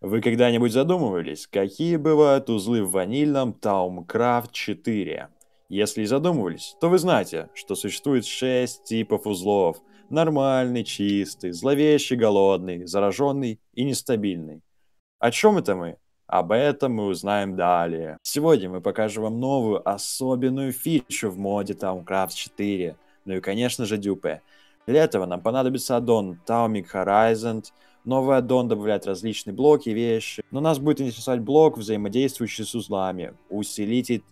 Вы когда-нибудь задумывались, какие бывают узлы в ванильном Thaumcraft 4? Если и задумывались, то вы знаете, что существует 6 типов узлов. Нормальный, чистый, зловещий, голодный, зараженный и нестабильный. О чем это мы? Об этом мы узнаем далее. Сегодня мы покажем вам новую особенную фичу в моде Thaumcraft 4. Ну и конечно же дюпе. Для этого нам понадобится аддон Thaumic Horizon. Новый аддон добавляет различные блоки и вещи. Но нас будет интересовать блок, взаимодействующий с узлами. Усилитель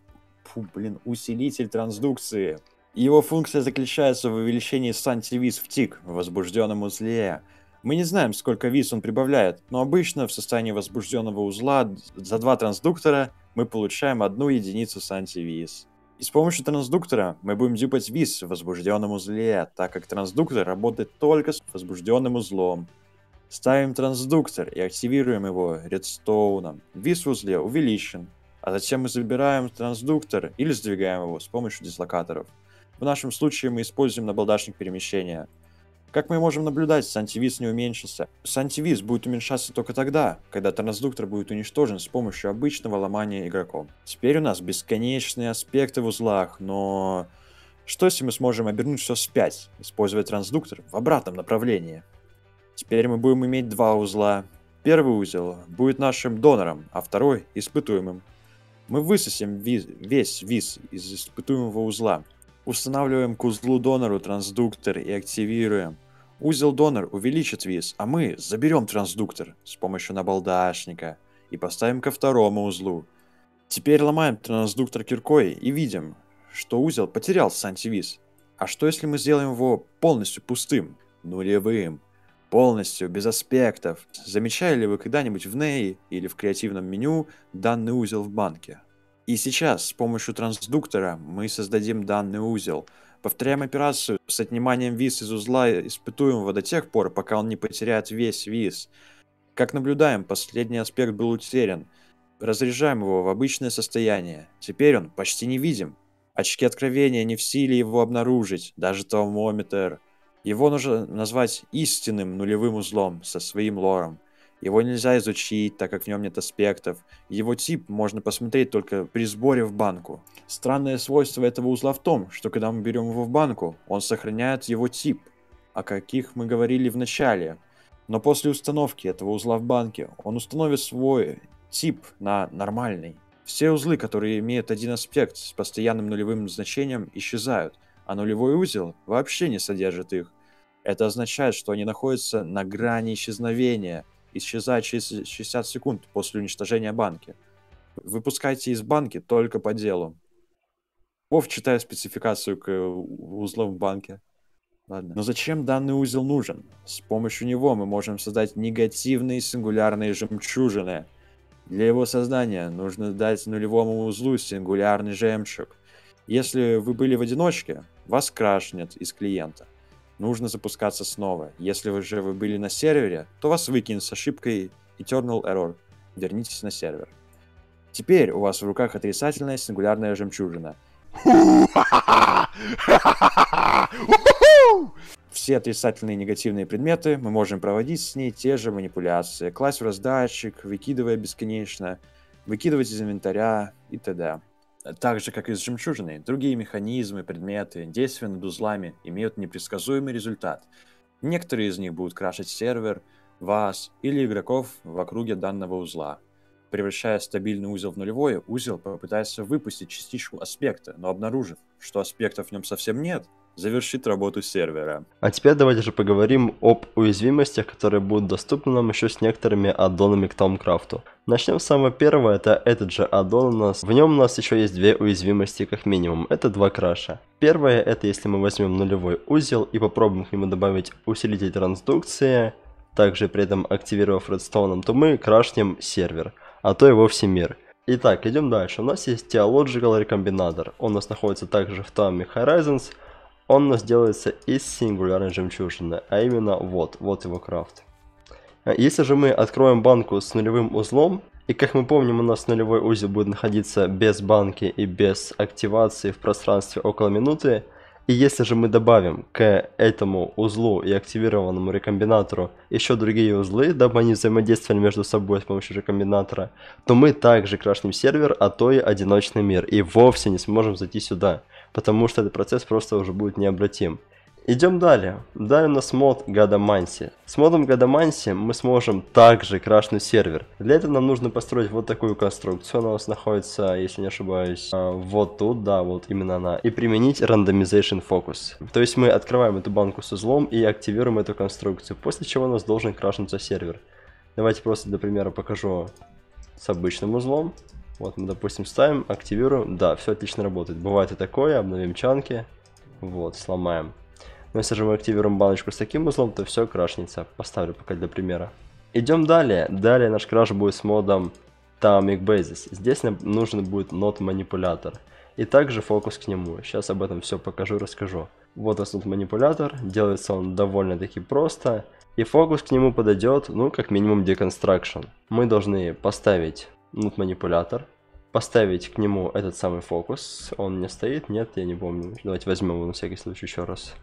трансдукции. Его функция заключается в увеличении сантивиз в тик в возбужденном узле. Мы не знаем, сколько виз он прибавляет, но обычно в состоянии возбужденного узла за 2 трансдуктора мы получаем 1 единицу сантивиз. И с помощью трансдуктора мы будем дюпать виз в возбужденном узле, так как трансдуктор работает только с возбужденным узлом. Ставим трансдуктор и активируем его редстоуном. Виз в узле увеличен, а затем мы забираем трансдуктор или сдвигаем его с помощью дислокаторов. В нашем случае мы используем набалдашник перемещения. Как мы можем наблюдать, сантивиз не уменьшился. Сантивиз будет уменьшаться только тогда, когда трансдуктор будет уничтожен с помощью обычного ломания игроком. Теперь у нас бесконечные аспекты в узлах, но что если мы сможем обернуть все вспять, используя трансдуктор в обратном направлении? Теперь мы будем иметь 2 узла. Первый узел будет нашим донором, а второй испытуемым. Мы высосем весь виз из испытуемого узла. Устанавливаем к узлу донору трансдуктор и активируем. Узел донор увеличит виз, а мы заберем трансдуктор с помощью набалдашника и поставим ко второму узлу. Теперь ломаем трансдуктор киркой и видим, что узел потерял сантивиз. А что если мы сделаем его полностью пустым, нулевым, полностью без аспектов? Замечали ли вы когда-нибудь в NEI или в креативном меню данный узел в банке? И сейчас с помощью трансдуктора мы создадим данный узел. Повторяем операцию с отниманием виз из узла испытуемого до тех пор, пока он не потеряет весь виз. Как наблюдаем, последний аспект был утерян. Разряжаем его в обычное состояние. Теперь он почти невидим. Очки откровения не в силе его обнаружить, даже таумометр. Его нужно назвать истинным нулевым узлом со своим лором. Его нельзя изучить, так как в нем нет аспектов. Его тип можно посмотреть только при сборе в банку. Странное свойство этого узла в том, что когда мы берем его в банку, он сохраняет его тип, о каких мы говорили в начале. Но после установки этого узла в банке, он установит свой тип на нормальный. Все узлы, которые имеют один аспект с постоянным нулевым значением, исчезают, а нулевой узел вообще не содержит их. Это означает, что они находятся на грани исчезновения, исчезает через 60 секунд после уничтожения банки. Выпускайте из банки только по делу. Вов читает спецификацию к узлам в банке. Ладно. Но зачем данный узел нужен? С помощью него мы можем создать негативные сингулярные жемчужины. Для его создания нужно дать нулевому узлу сингулярный жемчуг. Если вы были в одиночке, вас крашнет из клиента. Нужно запускаться снова. Если вы были на сервере, то вас выкинет с ошибкой Eternal Error. Вернитесь на сервер. Теперь у вас в руках отрицательная сингулярная жемчужина. Все отрицательные и негативные предметы мы можем проводить с ней те же манипуляции. Класть в раздатчик, выкидывая бесконечно, выкидывать из инвентаря и т.д. Так же, как и с жемчужиной, другие механизмы, предметы, действия над узлами имеют непредсказуемый результат. Некоторые из них будут крашить сервер, вас или игроков в округе данного узла. Превращая стабильный узел в нулевой, узел попытается выпустить частичку аспекта, но обнаружив, что аспектов в нем совсем нет, завершит работу сервера. А теперь давайте же поговорим об уязвимостях, которые будут доступны нам еще с некоторыми аддонами к Thaumcraft. Начнем с самого первого, это этот же аддон у нас. В нем у нас еще есть 2 уязвимости как минимум, это 2 краша. Первое, это если мы возьмем нулевой узел и попробуем к нему добавить усилитель трансдукции, также при этом активировав редстоуном, то мы крашнем сервер, а то и вовсе мир. Итак, идем дальше. У нас есть Theological Recombinator, он у нас находится также в Thaumic Horizons. Он у нас делается из сингулярной жемчужины, а именно вот его крафт. Если же мы откроем банку с нулевым узлом, и как мы помним, у нас нулевой узел будет находиться без банки и без активации в пространстве около минуты, И если же мы добавим к этому узлу и активированному рекомбинатору еще другие узлы, дабы они взаимодействовали между собой с помощью рекомбинатора, то мы также крашнем сервер, а то и одиночный мир, и вовсе не сможем зайти сюда, потому что этот процесс просто уже будет необратим. Идем далее. Далее у нас мод Гадаманси. С модом Гадаманси мы сможем также крашнуть сервер. Для этого нам нужно построить вот такую конструкцию. Она у нас находится, если не ошибаюсь, вот тут, да, вот именно она. И применить Randomization Focus. То есть мы открываем эту банку с узлом и активируем эту конструкцию, после чего у нас должен крашнуться сервер. Давайте просто для примера покажу с обычным узлом. Вот мы, допустим, ставим, активируем. Да, все отлично работает. Бывает и такое, обновим чанки. Вот, сломаем. Но если же мы активируем баночку с таким узлом, то все крашнется. Поставлю пока для примера. Идем далее. Далее наш краш будет с модом Atomic Basis. Здесь нам нужен будет нод манипулятор. И также фокус к нему. Сейчас об этом все покажу и расскажу. Вот у нас нод манипулятор. Делается он довольно-таки просто. И фокус к нему подойдет, ну, как минимум, Deconstruction. Мы должны поставить нод манипулятор. Поставить к нему этот самый фокус. Он не стоит? Нет, я не помню. Давайте возьмем его на всякий случай еще раз.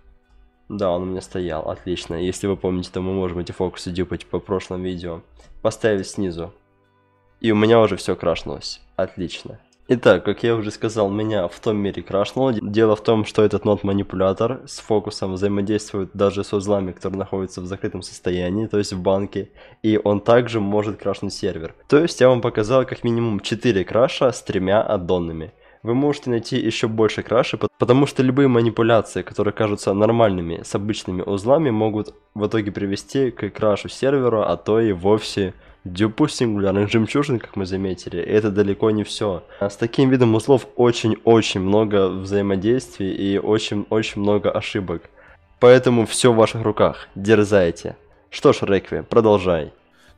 Да, он у меня стоял, отлично. Если вы помните, то мы можем эти фокусы дюпать по прошлым видео. Поставить снизу. И у меня уже все крашнулось. Отлично. Итак, как я уже сказал, меня в том мире крашнуло. Дело в том, что этот нод манипулятор с фокусом взаимодействует даже с узлами, которые находятся в закрытом состоянии, то есть в банке. И он также может крашнуть сервер. То есть я вам показал как минимум 4 краша с 3 аддонами. Вы можете найти еще больше крашей, потому что любые манипуляции, которые кажутся нормальными с обычными узлами, могут в итоге привести к крашу сервера, а то и вовсе дюпу сингулярных жемчужин, как мы заметили. И это далеко не все. С таким видом узлов очень-очень много взаимодействий и очень-очень много ошибок. Поэтому все в ваших руках. Дерзайте. Что ж, Рекви, продолжай.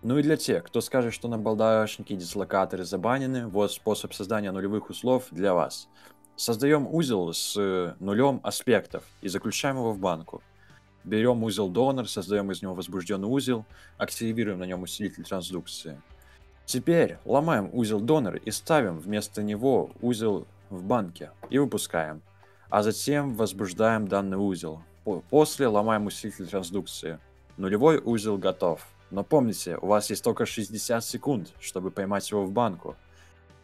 Ну и для тех, кто скажет, что на балдашники и дислокаторы забанены, вот способ создания нулевых узлов для вас. Создаем узел с нулем аспектов и заключаем его в банку. Берем узел донор, создаем из него возбужденный узел, активируем на нем усилитель трансдукции. Теперь ломаем узел донор и ставим вместо него узел в банке и выпускаем. А затем возбуждаем данный узел. После ломаем усилитель трансдукции. Нулевой узел готов. Но помните, у вас есть только 60 секунд, чтобы поймать его в банку.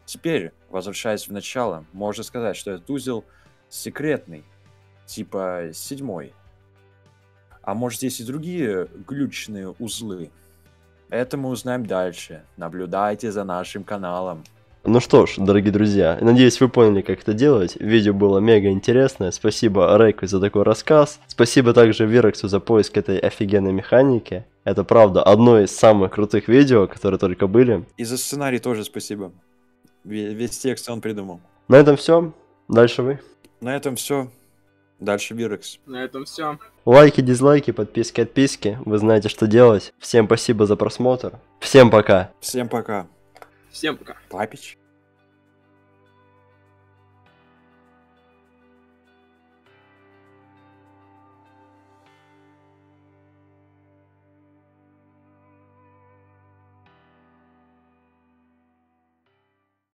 Теперь, возвращаясь в начало, можно сказать, что этот узел секретный, типа 7. А может, есть и другие глючные узлы? Это мы узнаем дальше. Наблюдайте за нашим каналом. Ну что ж, дорогие друзья, надеюсь, вы поняли, как это делать. Видео было мега интересное. Спасибо Рейку за такой рассказ. Спасибо также Вирексу за поиск этой офигенной механики. Это правда одно из самых крутых видео, которые только были. И за сценарий тоже спасибо. Весь текст он придумал. На этом все. Дальше вы. На этом все. Дальше Вирекс. На этом все. Лайки, дизлайки, подписки, отписки. Вы знаете, что делать. Всем спасибо за просмотр. Всем пока. Всем пока. Всем пока. Папич.